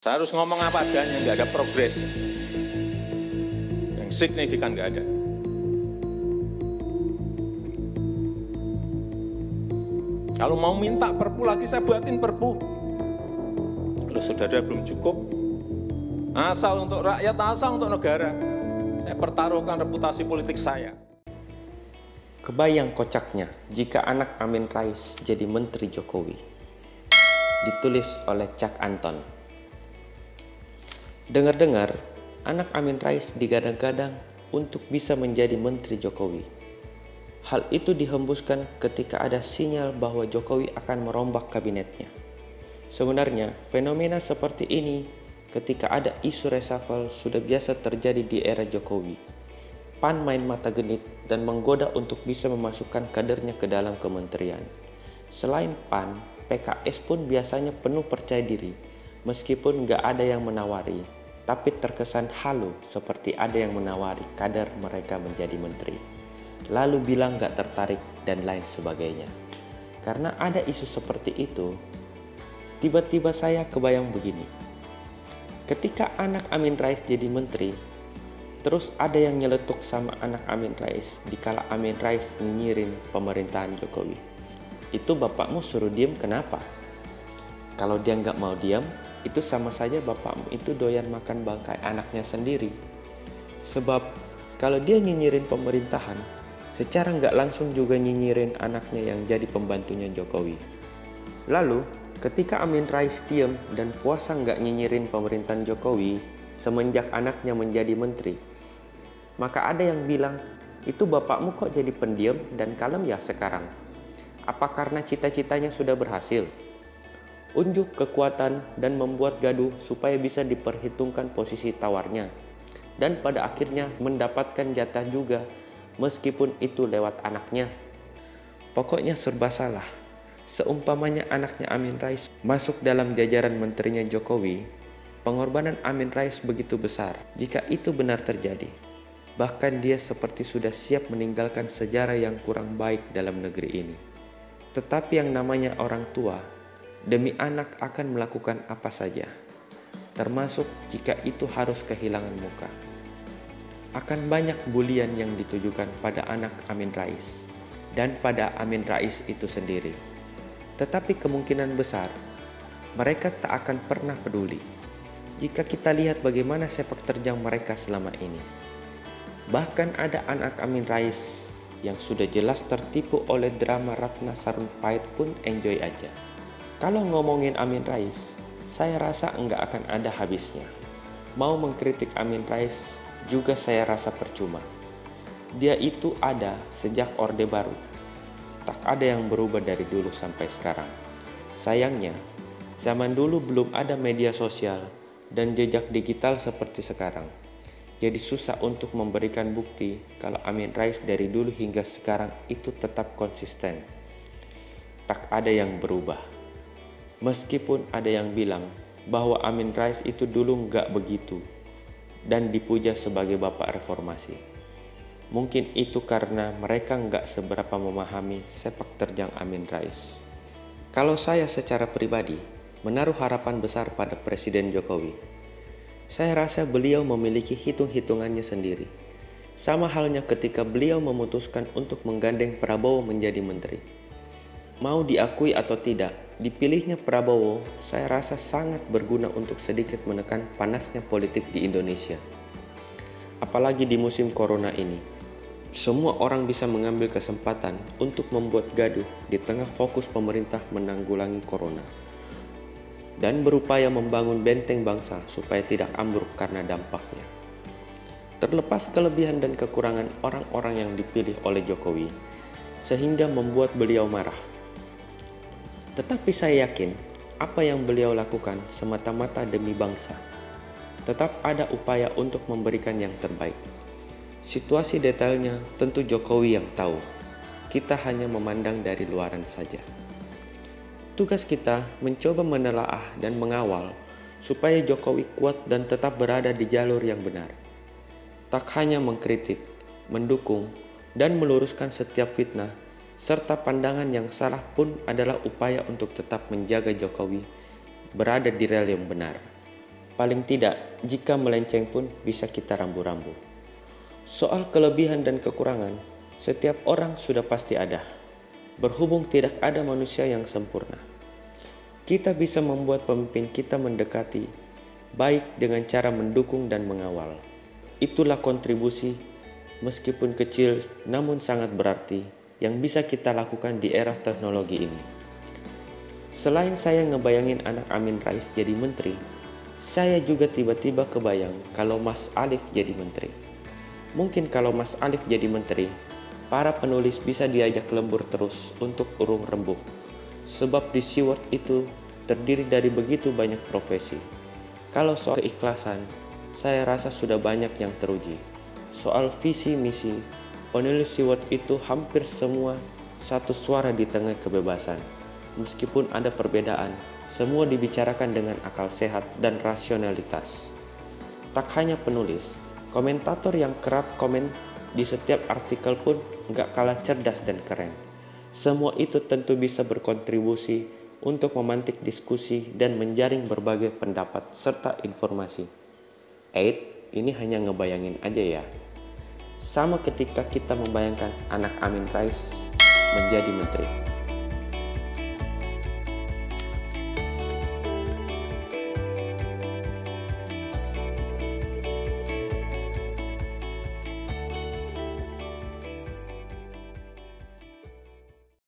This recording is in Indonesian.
Saya harus ngomong apa adanya, nggak ada progres. Yang signifikan nggak ada. Kalau mau minta perpu lagi, saya buatin perpu. Kalau saudara belum cukup, asal untuk rakyat, asal untuk negara. Saya pertaruhkan reputasi politik saya. Kebayang kocaknya jika anak Amin Rais jadi Menteri Jokowi. Ditulis oleh Cak Anton. Dengar-dengar, anak Amin Rais digadang-gadang untuk bisa menjadi Menteri Jokowi. Hal itu dihembuskan ketika ada sinyal bahwa Jokowi akan merombak kabinetnya. Sebenarnya, fenomena seperti ini ketika ada isu reshuffle sudah biasa terjadi di era Jokowi. PAN main mata genit dan menggoda untuk bisa memasukkan kadernya ke dalam kementerian. Selain PAN, PKS pun biasanya penuh percaya diri, meskipun nggak ada yang menawari, tapi terkesan halu seperti ada yang menawari kader mereka menjadi menteri. Lalu bilang nggak tertarik dan lain sebagainya. Karena ada isu seperti itu, tiba-tiba saya kebayang begini. Ketika anak Amin Rais jadi menteri, terus ada yang nyeletuk sama anak Amin Rais dikala Amin Rais nyinyirin pemerintahan Jokowi. Itu bapakmu suruh diem kenapa? Kalau dia nggak mau diem, itu sama saja bapakmu itu doyan makan bangkai anaknya sendiri. Sebab kalau dia nyinyirin pemerintahan, secara nggak langsung juga nyinyirin anaknya yang jadi pembantunya Jokowi. Lalu, ketika Amin Rais diem dan puasa nggak nyinyirin pemerintahan Jokowi semenjak anaknya menjadi menteri, maka ada yang bilang, itu bapakmu kok jadi pendiam dan kalem ya sekarang? Apa karena cita-citanya sudah berhasil? Unjuk kekuatan dan membuat gaduh supaya bisa diperhitungkan posisi tawarnya. Dan pada akhirnya mendapatkan jatah juga, meskipun itu lewat anaknya. Pokoknya serba salah. Seumpamanya anaknya Amin Rais masuk dalam jajaran menterinya Jokowi, pengorbanan Amin Rais begitu besar jika itu benar terjadi. Bahkan dia seperti sudah siap meninggalkan sejarah yang kurang baik dalam negeri ini. Tetapi yang namanya orang tua, demi anak akan melakukan apa saja, termasuk jika itu harus kehilangan muka. Akan banyak bulian yang ditujukan pada anak Amin Rais dan pada Amin Rais itu sendiri. Tetapi kemungkinan besar, mereka tak akan pernah peduli jika kita lihat bagaimana sepak terjang mereka selama ini. Bahkan ada anak Amin Rais yang sudah jelas tertipu oleh drama Ratna Sarumpait pun enjoy aja. Kalau ngomongin Amin Rais, saya rasa enggak akan ada habisnya. Mau mengkritik Amin Rais juga saya rasa percuma. Dia itu ada sejak Orde Baru. Tak ada yang berubah dari dulu sampai sekarang. Sayangnya, zaman dulu belum ada media sosial dan jejak digital seperti sekarang. Jadi susah untuk memberikan bukti kalau Amin Rais dari dulu hingga sekarang itu tetap konsisten. Tak ada yang berubah. Meskipun ada yang bilang bahwa Amin Rais itu dulu nggak begitu dan dipuja sebagai bapak reformasi. Mungkin itu karena mereka nggak seberapa memahami sepak terjang Amin Rais. Kalau saya secara pribadi menaruh harapan besar pada Presiden Jokowi, saya rasa beliau memiliki hitung-hitungannya sendiri. Sama halnya ketika beliau memutuskan untuk menggandeng Prabowo menjadi menteri. Mau diakui atau tidak, dipilihnya Prabowo saya rasa sangat berguna untuk sedikit menekan panasnya politik di Indonesia. Apalagi di musim corona ini. Semua orang bisa mengambil kesempatan untuk membuat gaduh di tengah fokus pemerintah menanggulangi corona. Dan berupaya membangun benteng bangsa supaya tidak ambruk karena dampaknya. Terlepas kelebihan dan kekurangan orang-orang yang dipilih oleh Jokowi, sehingga membuat beliau marah. Tetapi saya yakin, apa yang beliau lakukan semata-mata demi bangsa. Tetap ada upaya untuk memberikan yang terbaik. Situasi detailnya tentu Jokowi yang tahu. Kita hanya memandang dari luaran saja. Tugas kita mencoba menelaah dan mengawal supaya Jokowi kuat dan tetap berada di jalur yang benar. Tak hanya mengkritik, mendukung, dan meluruskan setiap fitnah, serta pandangan yang salah pun adalah upaya untuk tetap menjaga Jokowi berada di rel yang benar. Paling tidak, jika melenceng pun bisa kita rambu-rambu. Soal kelebihan dan kekurangan, setiap orang sudah pasti ada. Berhubung tidak ada manusia yang sempurna, kita bisa membuat pemimpin kita mendekati baik dengan cara mendukung dan mengawal. Itulah kontribusi, meskipun kecil namun sangat berarti, yang bisa kita lakukan di era teknologi ini. Selain saya ngebayangin anak Amin Rais jadi menteri, saya juga tiba-tiba kebayang kalau Mas Alif jadi menteri. Mungkin kalau Mas Alif jadi menteri, para penulis bisa diajak lembur terus untuk urung rembuk. Sebab di SeaWorld itu terdiri dari begitu banyak profesi. Kalau soal keikhlasan, saya rasa sudah banyak yang teruji. Soal visi misi, penulis SeaWorld itu hampir semua satu suara di tengah kebebasan. Meskipun ada perbedaan, semua dibicarakan dengan akal sehat dan rasionalitas. Tak hanya penulis, komentator yang kerap komen di setiap artikel pun nggak kalah cerdas dan keren. Semua itu tentu bisa berkontribusi untuk memantik diskusi dan menjaring berbagai pendapat serta informasi. Ini hanya ngebayangin aja ya. Sama ketika kita membayangkan anak Amin Rais menjadi menteri.